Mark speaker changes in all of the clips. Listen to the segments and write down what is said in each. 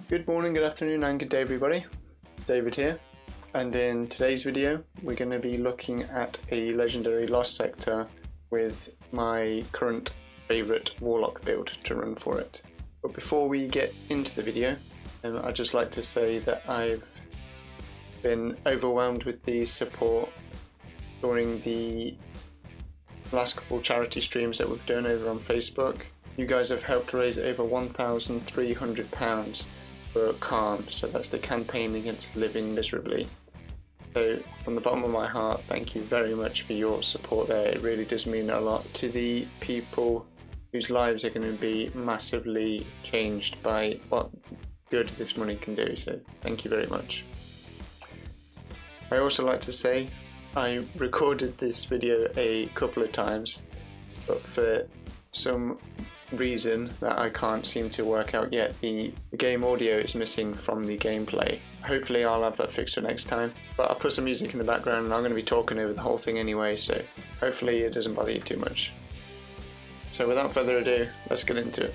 Speaker 1: Good morning, good afternoon and good day everybody. David here, and in today's video we're going to be looking at a legendary lost sector with my current favourite Warlock build to run for it. But before we get into the video, I'd just like to say that I've been overwhelmed with the support during the last couple charity streams that we've done over on Facebook. You guys have helped raise over £1,300 for CALM, so that's the campaign against living miserably. So from the bottom of my heart, thank you very much for your support there. It really does mean a lot to the people whose lives are going to be massively changed by what good this money can do, so thank you very much. I also like to say I recorded this video a couple of times, but for some reason that I can't seem to work out yet, the game audio is missing from the gameplay. Hopefully I'll have that fixed for next time, but I'll put some music in the background and I'm going to be talking over the whole thing anyway, so hopefully it doesn't bother you too much. So without further ado, let's get into it.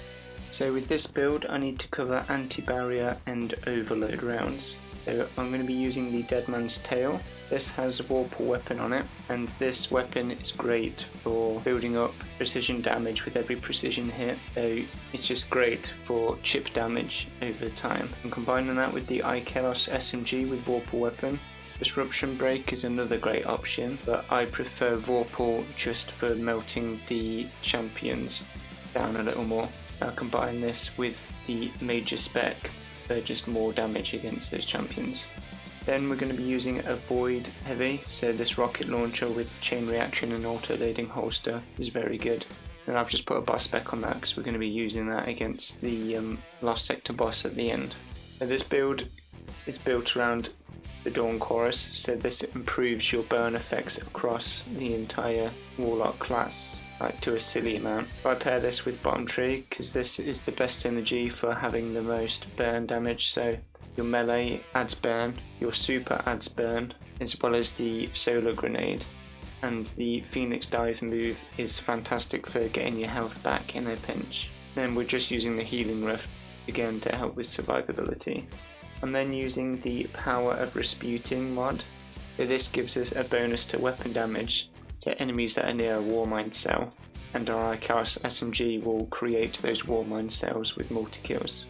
Speaker 1: So with this build I need to cover anti-barrier and overload rounds. So I'm going to be using the Dead Man's Tail. This has a Warlock weapon on it, and this weapon is great for building up precision damage with every precision hit, so it's just great for chip damage over time. And combining that with the Ikelos SMG with Warlock weapon, Disruption Break is another great option, but I prefer Vorpal just for melting the champions down a little more. I'll combine this with the Major Spec for just more damage against those champions. Then we're going to be using a Void Heavy, so this rocket launcher with chain reaction and auto-loading holster is very good. And I've just put a boss spec on that because we're going to be using that against the Lost Sector boss at the end. Now this build is built around the Dawn Chorus, so this improves your burn effects across the entire Warlock class, like to a silly amount. I pair this with Bottom Tree because this is the best synergy for having the most burn damage, so your melee adds burn, your super adds burn, as well as the solar grenade, and the Phoenix Dive move is fantastic for getting your health back in a pinch. Then we're just using the Healing Rift again to help with survivability. I'm then using the Power of Rasputin mod, so this gives us a bonus to weapon damage to enemies that are near a Warmind cell, and our Ikelos SMG will create those Warmind cells with multi-kills.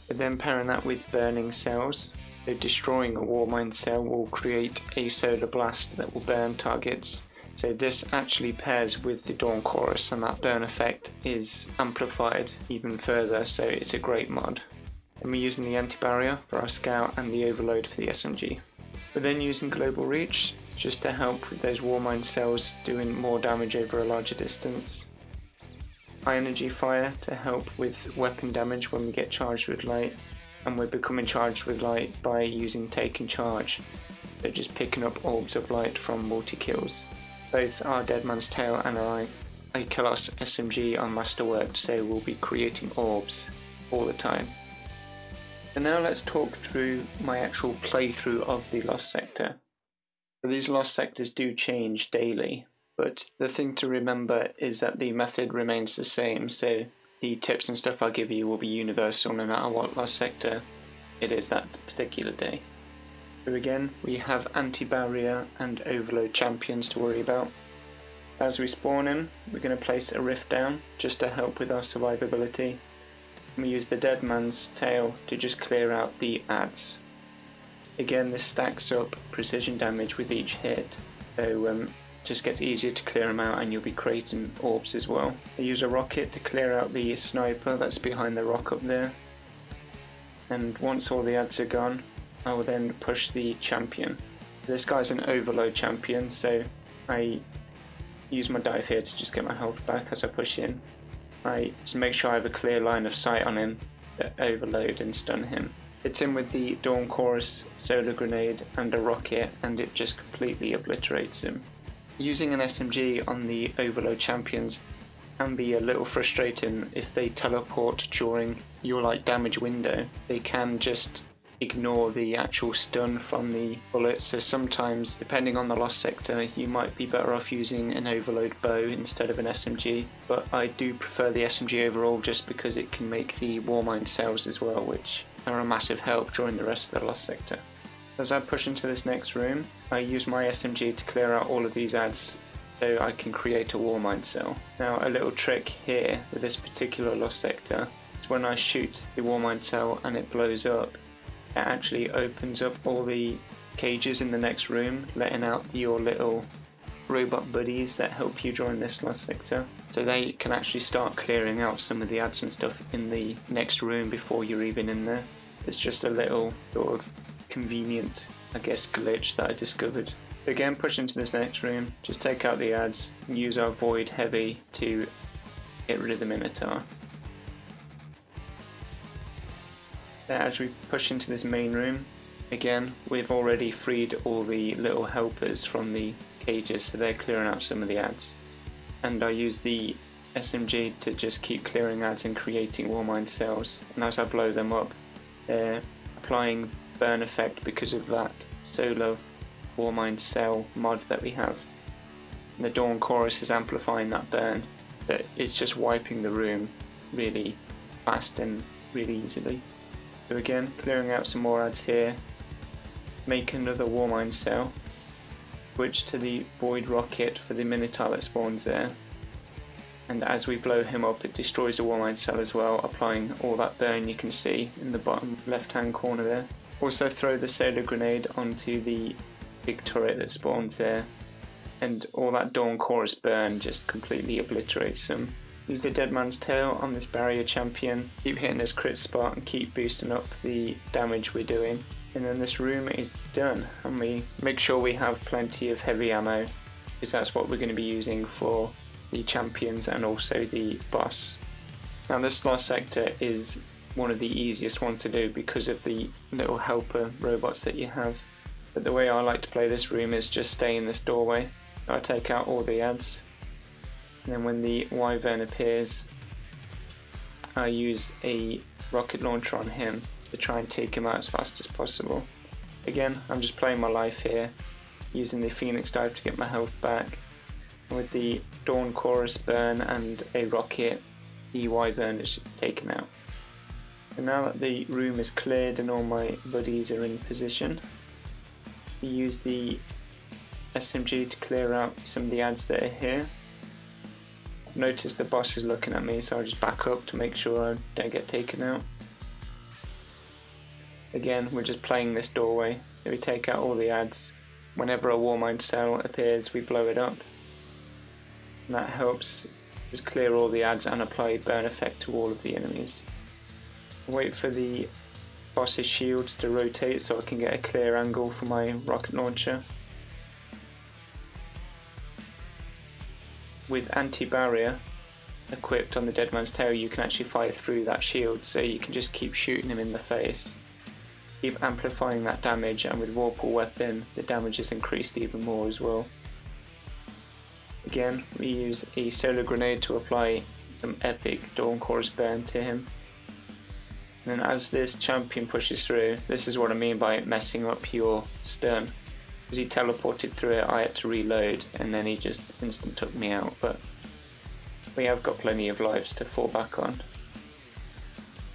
Speaker 1: We're then pairing that with burning cells, so destroying a Warmind cell will create a solar blast that will burn targets, so this actually pairs with the Dawn Chorus and that burn effect is amplified even further, so it's a great mod. And we're using the anti-barrier for our scout and the overload for the SMG. We're then using Global Reach just to help with those Warmind cells doing more damage over a larger distance. High Energy Fire to help with weapon damage when we get charged with light, and we're becoming charged with light by using Taking Charge, so just picking up orbs of light from multi-kills. Both our Dead Man's Tail and our Ikelos SMG are masterworked, so we'll be creating orbs all the time. And now let's talk through my actual playthrough of the Lost Sector. So these Lost Sectors do change daily, but the thing to remember is that the method remains the same, so the tips and stuff I'll give you will be universal no matter what Lost Sector it is that particular day. So again, we have anti-barrier and overload champions to worry about. As we spawn in, we're going to place a rift down just to help with our survivability. We use the Dead Man's Tail to just clear out the adds. Again, this stacks up precision damage with each hit, so just gets easier to clear them out, and you'll be creating orbs as well. I use a rocket to clear out the sniper that's behind the rock up there, and once all the adds are gone, I will then push the champion. This guy's an overload champion, so I use my dive here to just get my health back as I push in. I just make sure I have a clear line of sight on him to overload and stun him. Hits him with the Dawn Chorus, solar grenade and a rocket, and it just completely obliterates him. Using an SMG on the overload champions can be a little frustrating if they teleport during your damage window. They can just ignore the actual stun from the bullet, so sometimes depending on the Lost Sector you might be better off using an overload bow instead of an SMG, but I do prefer the SMG overall just because it can make the Warmind cells as well, which are a massive help during the rest of the Lost Sector. As I push into this next room, I use my SMG to clear out all of these adds so I can create a Warmind cell. Now a little trick here with this particular Lost Sector is when I shoot the Warmind cell and it blows up, it actually opens up all the cages in the next room, letting out your little robot buddies that help you during this Lost Sector. So they can actually start clearing out some of the adds and stuff in the next room before you're even in there. It's just a little sort of convenient, I guess, glitch that I discovered. Again, push into this next room, just take out the adds and use our Void Heavy to get rid of the Minotaur. Then as we push into this main room, again, we've already freed all the little helpers from the cages, so they're clearing out some of the adds. And I use the SMG to just keep clearing adds and creating Warmind cells, and as I blow them up, they're applying burn effect because of that solo Warmind cell mod that we have. And the Dawn Chorus is amplifying that burn, but it's just wiping the room really fast and really easily. So again, clearing out some more adds here, make another Warmind cell, switch to the Void Rocket for the Minotaur that spawns there, and as we blow him up it destroys the Warmind cell as well, applying all that burn you can see in the bottom left hand corner there. Also throw the solar grenade onto the big turret that spawns there, and all that Dawn Chorus burn just completely obliterates them. Use the Dead Man's Tail on this barrier champion, keep hitting this crit spot and keep boosting up the damage we're doing. And then this room is done, and we make sure we have plenty of heavy ammo, because that's what we're going to be using for the champions and also the boss. Now this Lost Sector is one of the easiest ones to do because of the little helper robots that you have. But the way I like to play this room is just stay in this doorway. So I take out all the adds, and then when the Wyvern appears, I use a rocket launcher on him to try and take him out as fast as possible. Again, I'm just playing my life here, using the Phoenix Dive to get my health back. And with the Dawn Chorus burn and a rocket, the Wyvern is just taken out. And now that the room is cleared and all my buddies are in position, I use the SMG to clear out some of the adds that are here. Notice the boss is looking at me, so I just back up to make sure I don't get taken out. Again, we're just playing this doorway, so we take out all the adds. Whenever a Warmind cell appears, we blow it up. And that helps just clear all the adds and apply burn effect to all of the enemies. Wait for the boss's shield to rotate so I can get a clear angle for my rocket launcher. With anti-barrier equipped on the Dead Man's Tail, you can actually fire through that shield, so you can just keep shooting him in the face. Keep amplifying that damage, and with Warple Weapon the damage is increased even more as well. Again, we use a solar grenade to apply some epic Dawn Chorus burn to him. And then as this champion pushes through, this is what I mean by messing up your stun. Because he teleported through it, I had to reload, and then he just instant took me out, but we have got plenty of lives to fall back on.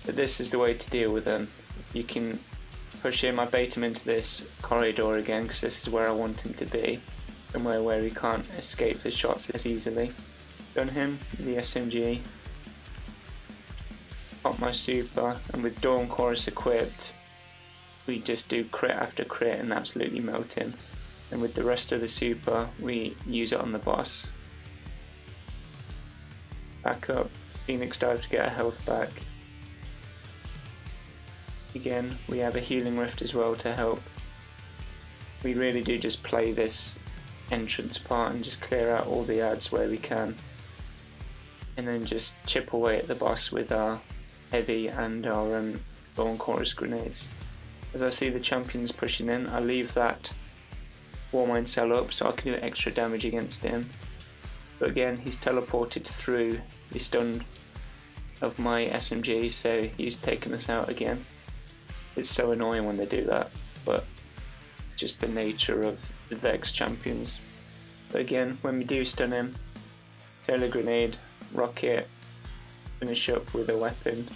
Speaker 1: But this is the way to deal with them. You can push him, I bait him into this corridor again, because this is where I want him to be, somewhere where he can't escape the shots as easily. Done him, the SMG, pop my super, and with Dawn Chorus equipped, we just do crit after crit and absolutely melt him. And with the rest of the super, we use it on the boss. Back up, Phoenix Dive to get our health back. Again, we have a healing rift as well to help. We really do just play this entrance part and just clear out all the adds where we can. And then just chip away at the boss with our heavy and our Dawn Chorus grenades. As I see the champions pushing in, I leave that Warmind cell up so I can do extra damage against him. But again, he's teleported through the stun of my SMG, so he's taken us out again. It's so annoying when they do that, but just the nature of the Vex champions. But again, when we do stun him, solar grenade, rocket, finish up with a weapon,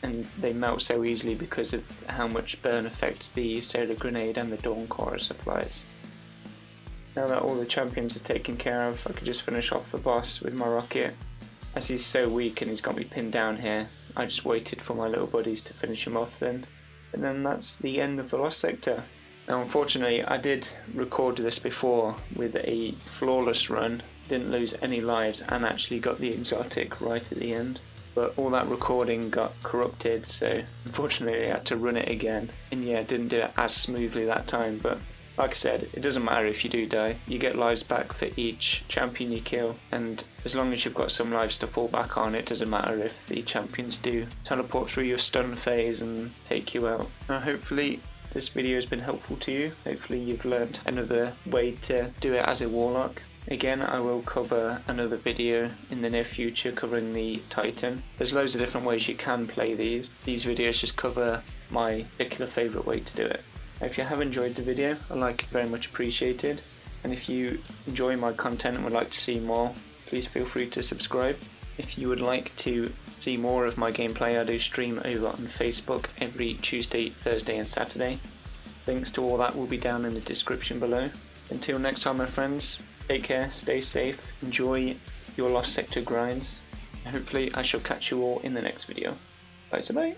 Speaker 1: and they melt so easily because of how much burn effect the solar grenade and the dawn chorus applies. Now that all the champions are taken care of, I could just finish off the boss with my rocket. As he's so weak and he's got me pinned down here, I just waited for my little buddies to finish him off then. And then that's the end of the Lost Sector. Now unfortunately I did record this before with a flawless run, didn't lose any lives and actually got the exotic right at the end. But all that recording got corrupted, so unfortunately I had to run it again. And yeah, didn't do it as smoothly that time, but like I said, it doesn't matter if you do die. You get lives back for each champion you kill, and as long as you've got some lives to fall back on, it doesn't matter if the champions do teleport through your stun phase and take you out. Now hopefully this video has been helpful to you. Hopefully you've learned another way to do it as a Warlock. Again, I will cover another video in the near future covering the Titan. There's loads of different ways you can play these. These videos just cover my particular favourite way to do it. If you have enjoyed the video, a like is very much appreciated. And if you enjoy my content and would like to see more, please feel free to subscribe. If you would like to see more of my gameplay, I do stream over on Facebook every Tuesday, Thursday and Saturday. Links to all that will be down in the description below. Until next time my friends, take care, stay safe, enjoy your Lost Sector grinds, and hopefully I shall catch you all in the next video. Bye.